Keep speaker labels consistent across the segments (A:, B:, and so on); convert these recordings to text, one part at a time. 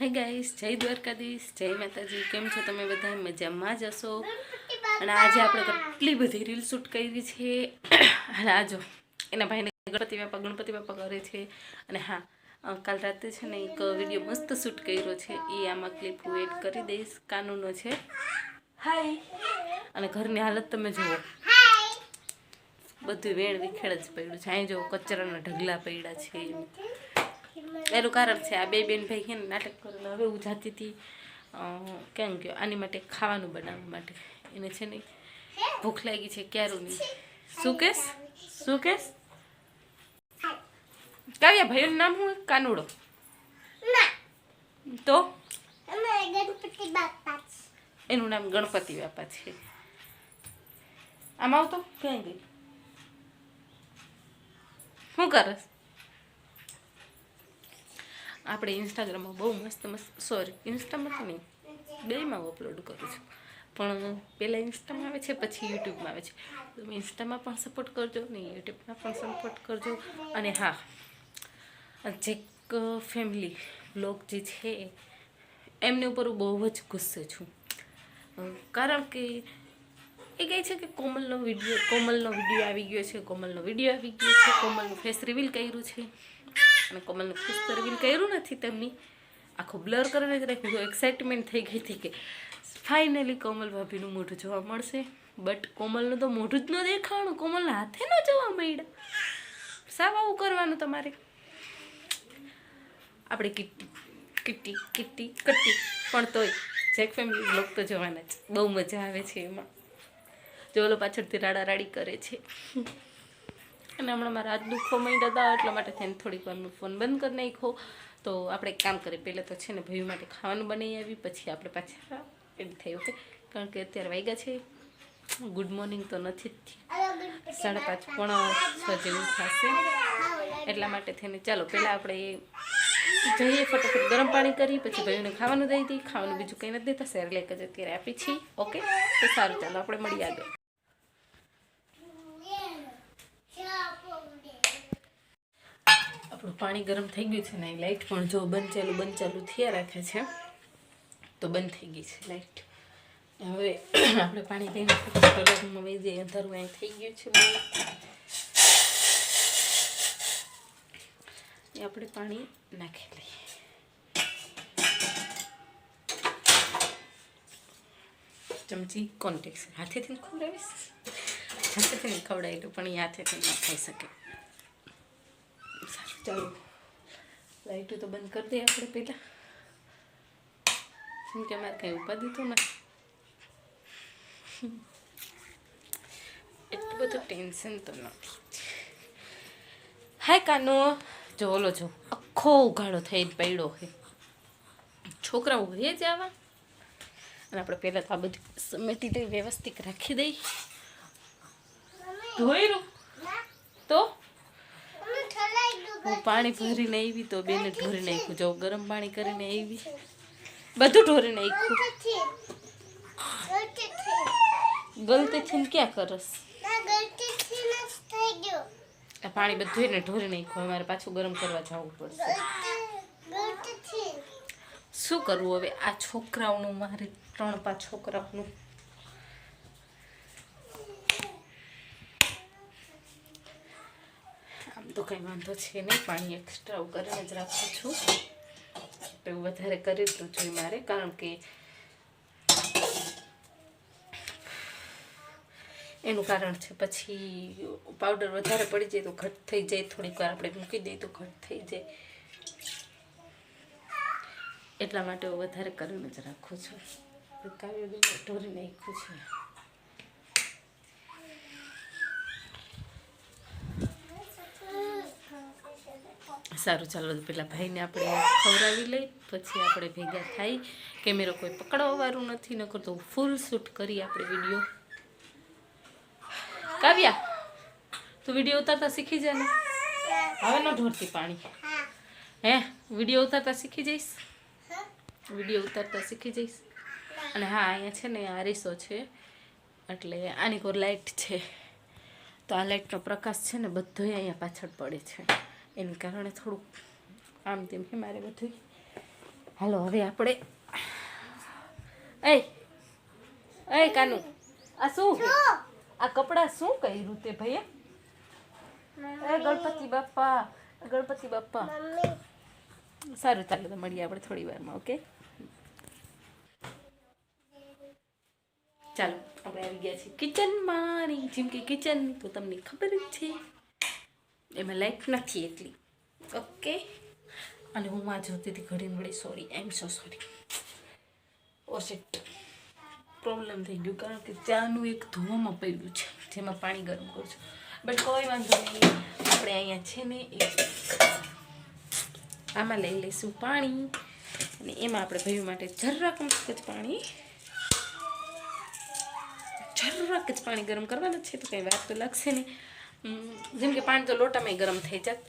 A: Hi guys, જય દ્વારકાધીશ, જય માતાજી। કેમ છો તમે બધા? મજામાં જ હશો। અને આજે આપણે કેટલી બધી રીલ શૂટ કરી છે। અને આજો એના ભાઈને ગણપતિ બાપા કરે છે। અને હા, કાલ રાતે છે ને એક વિડીયો મસ્ત શૂટ કર્યો છે, એ આમાં ક્લિપ હું એડ કરી દઈશ। કાનૂનો છે હાય। અને ઘરની હાલત તમે જુઓ, બધું વેણ વિખેડ જ પડ્યું છે। અહીં જો કચરાના ઢગલા પડ્યા છે। એનું કારણ છે આ બે બેન ભાઈ છે ને નાટક કરેલા। હવે હું જાતી હતી કેમ કે આની માટે ખાવાનું બનાવવા માટે, એને છે ને ભૂખ લાગી છે ક્યારુંની। શું કેસ કાવ્યા ભાઈનું નામ શું? કાનુડો તો એનું નામ ગણપતિ બાપા છે। આમ આવતો ક્યાં ગઈ? શું કરસ? આપણે ઇન્સ્ટાગ્રામમાં બહુ મસ્ત સોરી ઇન્સ્ટામાં તો નહીં, બેમાં અપલોડ કરું છું, પણ પહેલાં ઇન્સ્ટામાં આવે છે પછી યુટ્યુબમાં આવે છે। તમે ઇન્સ્ટામાં પણ સપોર્ટ કરજો ને યુટ્યુબમાં પણ સપોર્ટ કરજો। અને હા, જે ફેમિલી બ્લોગ જે છે એમની ઉપર હું બહુ જ ગુસ્સે છું, કારણ કે એ કહે છે કે કોમલનો વિડીયો આવી ગયો છે, કોમલનું ફેસ રિવીલ કર્યું છે। અને કોમલનું ફેસ તો રિવીલ કર્યું નથી, તેમની આખું બ્લર કરીને જ રાખ્યું। તો એક્સાઇટમેન્ટ થઈ ગઈ હતી કે ફાઇનલી કોમલ ભાભીનું મોઢું જોવા મળશે, બટ કોમલનું તો મોઢું જ ન દેખાણું, કોમલના હાથે ન જોવા મળ્યા। સાવ આવું કરવાનું તમારે। આપણે કિટ્ટી પણ તોય જેક ફેમિલી બ્લોગ તો જોવાના જ, બહુ મજા આવે છે એમાં। જો ઓલો પાછળથી રાડારાડી કરે છે। અને હમણાં મારા હાથ દુખવા માંડ્યા હતા, એટલા માટે થઈને થોડીક વાર મેં ફોન બંધ કરી નાખ્યો। તો આપણે એક કામ કરીએ, પહેલાં તો છે ને ભાઈ માટે ખાવાનું બનાવી આવી, પછી આપણે પાછા એમ થઈ ઓકે, કારણ કે અત્યારે વાગ્યા છે ગુડ મોર્નિંગ તો નથી જ, 5:30 પોણા 6 જેવું થશે। એટલા માટે થઈને ચાલો પહેલાં આપણે જઈએ ફટાફટ ગરમ પાણી કરી, પછી ભાઈઓને ખાવાનું દઈ દઈએ। ખાવાનું બીજું કંઈ નથી દેતા, સેરેલેક જ અત્યારે આપી છીએ ઓકે। તો સારું, ચાલો આપણે મળીએ આગળ। આપણું પાણી ગરમ થઈ ગયું છે ને, લાઇટ પણ જો બંધ ચાલુ થયા રાખે છે, તો બંધ થઈ ગઈ છે લાઇટ। હવે આપણે પાણી લઈને કલરમાં વહી જઈએ, અંધારું અહીં થઈ ગયું છે બહુ। એ આપણે પાણી નાખી લઈએ। ચમચી કોન્ટેક્સ હાથેથી ખવડાવીશ, હાથેથી નહીં ખવડાવી તો પણ એ હાથેથી ના ખાઈ શકે। સારું ચાલો, લાઇટો તો બંધ કરી દઈએ આપણે પહેલાં, કેમ કે અમારે કંઈ ઉપાધિ તો નથી, એટલું બધું ટેન્શન તો નથી। હાય કાનો, જો ઓલો જો આખો ઉઘાડો થઈ પડ્યો છે, છોકરાઓ હોય જ આવા। અને આપણે પહેલાં તો આ બધું સમેટી દઈ, વ્યવસ્થિત રાખી દઈ। ધોઈરું તો હું પાણી ભરીને આવી તો બેને ઢોરી નાખ્યું, જો ગરમ પાણી કરીને આવી, બધું ઢોરી નાખ્યું। ગલતીથી ક્યાં કરસ? આ પાણી બધું એને ઢોરી નાખ્યું, અમારે પાછું ગરમ કરવા જવું પડશે। શું કરવું હવે આ છોકરાઓનું, મારે 3-5 છોકરાઓનું। આમ તો કંઈ વાંધો છે નહીં, પાણી એક્સ્ટ્રા કરીને જ રાખું છું, એવું વધારે કરી તો જોઈએ મારે, કારણ કે એનું કારણ છે પછી પાવડર વધારે પડી જાય તો ઘટ થઈ જાય, થોડીક વાર આપણે મૂકી દઈએ તો ઘટ થઈ જાય, એટલા માટે હું વધારે કરીને જ રાખું છું। કાવ્ય ઢોરી નાખ્યું છે। સારું ચાલો, પેલા ભાઈને આપણે ખવડાવી લઈ, પછી આપણે ભેગા થાય। કેમેરો કોઈ પકડવાવાળું નથી, ન કરતો ફૂલ શૂટ કરી આપણે વિડીયો। કાવ્યા, તું વિડીયો ઉતારતા શીખી જાય ને, હવે ન ઢોરતી પાણી હે, વિડીયો ઉતારતા શીખી જઈશ, વિડીયો ઉતારતા શીખી જઈશ। અને હા, અહીંયા છે ને આરીસો છે, એટલે આની કોર લાઇટ છે, તો આ લાઇટનો પ્રકાશ છે ને બધો અહીંયા પાછળ પડે છે, એને કારણે થોડુંક આમ તેમ છે મારે બધું। હાલો હવે આપણે એ કાનુ આ શું છે? આ કપડાં શું કર્યું તે ભાઈ? ગણપતિ બાપ્પા સારું ચાલો તો મળીએ આપણે થોડી વારમાં. ઓકે ચાલો આપણે આવી ગયા છીએ કિચનમાં. જેમ કે કિચન તો તમને ખબર જ છે એમાં લાઈફ નથી એટલી. ઓકે અને હું માં જોતી હતી ઘડી સોરી, આઈ એમ સો સોરી. ઓ શિટ, પ્રોબ્લેમ થઈ ગયું કારણ કે ચાનું એક ધોવામાં પડ્યું છે જેમાં પાણી ગરમ કરું છું. બટ કોઈ વાંધો નહીં, આપણે અહીંયા છે ને આમાં લઈ લઈશું પાણી અને એમાં આપણે ભાઈઓ માટે જરાક જ પાણી ગરમ કરવાનું છે. તો કંઈ વાર તો લાગશે નહીં. જેમ કે પાણી તો લોટામાં ગરમ થઈ જાત.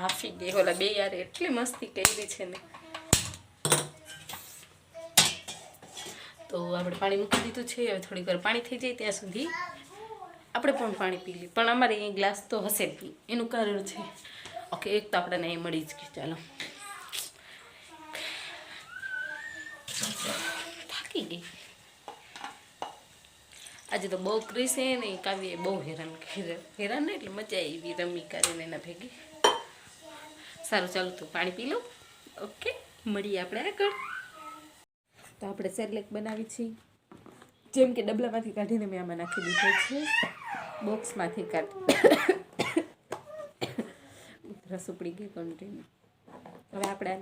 A: હાફી ગઈ ઓલા બે યાર એટલી મસ્તી કરી છે ને. તો આપણે પાણી મૂકી દીધું છે. હવે થોડીક વાર પાણી થઈ જાય ત્યાં સુધી આપણે પણ પાણી પી લઈએ. પણ અમારે અહીં ગ્લાસ તો હશે જ નહીં, એનું કારણ છે ઓકે એક તો આપણને અહીં મળી જ ગયું. ચાલો થાકી ગઈ આજે તો બહુ ક્રિસ ને કાવ્ય બહુ હેરાન ને એટલે મજા આવી રમી કરીને એના ભેગી. સારું ચાલો તો પાણી પી લો. ઓકે મળીએ આપણે આગળ. તો આપણે સેરેલેક બનાવી છીએ. જેમ કે ડબલામાંથી કાઢીને મેં આમાં નાખી દીધો છે, બોક્સમાંથી રસ ઉપડી ગઈ કન્ટિન્યુ. હવે આપણે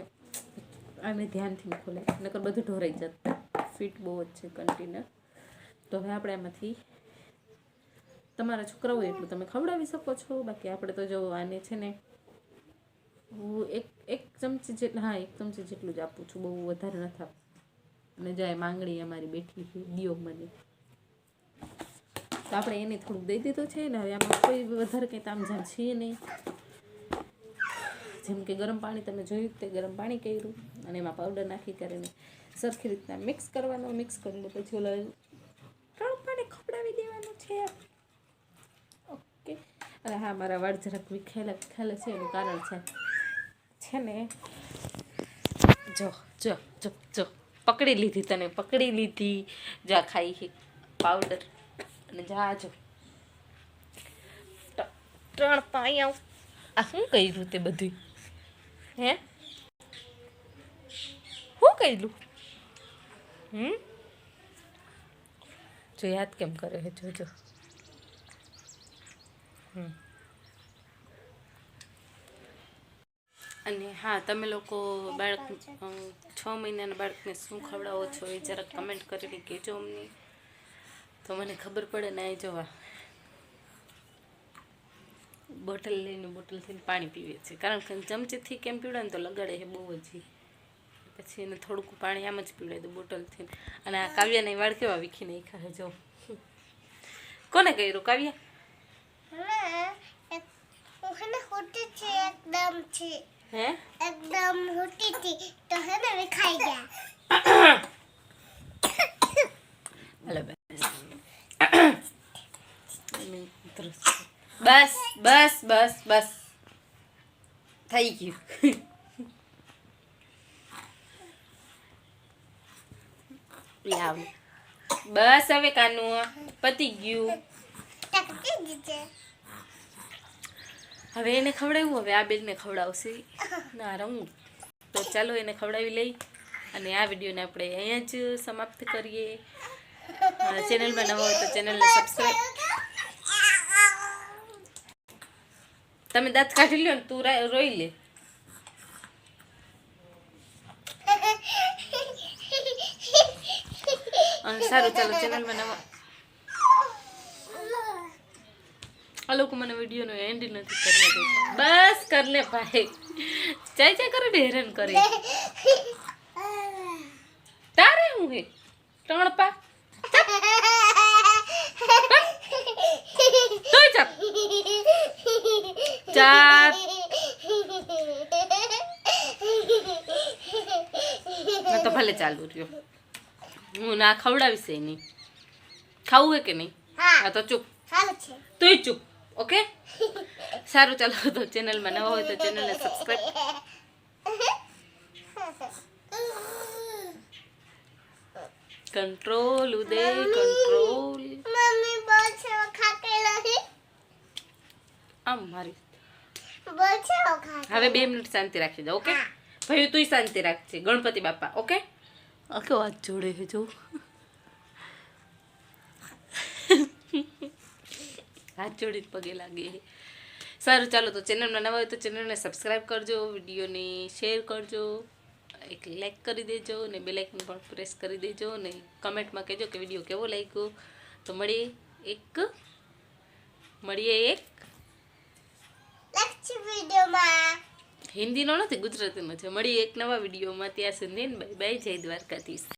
A: આને ધ્યાનથી ખોલાય નકર બધું ઢોરાઈ જતું. ફીટ બહુ જ છે કન્ટેનર. તો હવે આપણે આમાંથી તમારા છોકરા હોય એટલું તમે ખવડાવી શકો છો. બાકી આપણે તો જો આને છે ને હું એક ચમચી જેટલું, હા 1 ચમચી જેટલું જ આપું છું, બહુ વધારે નથી આપું. અને જાય માંગણી અમારી બેઠી છે દિયો મને, તો આપણે એને થોડુંક દઈ દીધું છે ને. હવે આમાં કોઈ વધારે કંઈ તામઝામ છે નહીં. જેમ કે ગરમ પાણી તમે જોયું તે ગરમ પાણી કર્યું અને એમાં પાવડર નાખી કરીને સરખી રીતના મિક્સ કરવાનું. મિક્સ કરીને પછી ઓલા ગરમ પાણી ખવડાવી દેવાનું છે. ઓકે. અને હા મારા વાળ જરાક વિખાયેલા છે એનું કારણ છે ને જો પકડી લીધી, તને પકડી લીધી. જા ખાઈ પાવડર અને જાજો 3 પાઈ આવ. આ શું કર્યું તે બધું? હે શું કર્યું? જો યાદ કેમ કરે છે જોજો. અને હા તમે લોકો બાળક 6 મહિનાના બાળકને શું ખવડાવો છો એ જરાક કમેન્ટ કરીને કહેજો અમને, તો મને ખબર પડે ને. એ જોવા બોટલથી પાણી પીવે છે, કારણ કે ચમચીથી કેમ પીવડાવે ને તો લગાડે છે બહુ જ. પછી એને થોડુંક પાણી આમ જ પીવડાવે તો બોટલથી. અને આ કાવ્યાને વાળ કેવા વીખી નાખ્યા છે જો. કોને કર્યું કાવ્યા? હે
B: એકદમ મોટી થી તો હે ને વિખાઈ ગયા.
A: બસ થઈ ગયું. લાવ બસ હવે કાનુ પતી ગયું. હવે એને ખવડાવ્યું, હવે આ બેનને ખવડાવશે ના રમું. તો ચાલો એને ખવડાવી લઈ અને આ વિડીયોને આપણે અહીંયા જ સમાપ્ત કરીએ. ચેનલમાં નવા હોય તો ચેનલને સબસ્ક્રાઈબ. તમે દાંત કાઢી લ્યો ને, તું રોઈ લે. સારું ચાલો ચેનલમાં નવા. આ લોકો મને વિડીયોનો એન્ડ નથી કરવા દેતા. બસ કર લે ભાઈ, ચાય કરે ને હેરાન કરે. તારે હું હે 3 પા તોય ચાપ 4 તો ભલે ચાલુ રહ્યો. હું ના ખવડાવીશ નહીં. ખાવું હે કે નહીં? હા તો ચૂપ. તુંય ચૂપ. ઓકે સારું ચાલો તો ચેનલમાં નવા હોય તો ચેનલને સબસ્ક્રાઈબ કંટ્રોલ ઉદય કંટ્રોલ.
B: મમ્મી બોલ છે ખાકેલા હે
A: આમ મારી
B: બોલ છે ખાકેલા
A: હવે 2 મિનિટ શાંતિ રાખી દો. ઓકે ભાઈ તું શાંતિ રાખજે. ગણપતિ બાપા. ઓકે ઓકે વાત જોડે છે જો હાથ જોડી પગે લાગે. સારું ચાલો તો ચેનલમાં નવા હોય તો ચેનલને સબસ્ક્રાઈબ કરજો, વિડીયોને શેર કરજો, એક લાઈક કરી દેજો ને બેલ આઇકન પણ પ્રેસ કરી દેજો ને કમેન્ટમાં કહેજો કે વિડીયો કેવો લાગ્યો. તો મળીએ એક
B: નેક્સ્ટ વિડિયોમાં.
A: હિન્દીનો નથી ગુજરાતીનો છે. મળીએ એક નવા વિડીયોમાં. ત્યાં સુધી બાય બાય. જય દ્વારકાધીશ.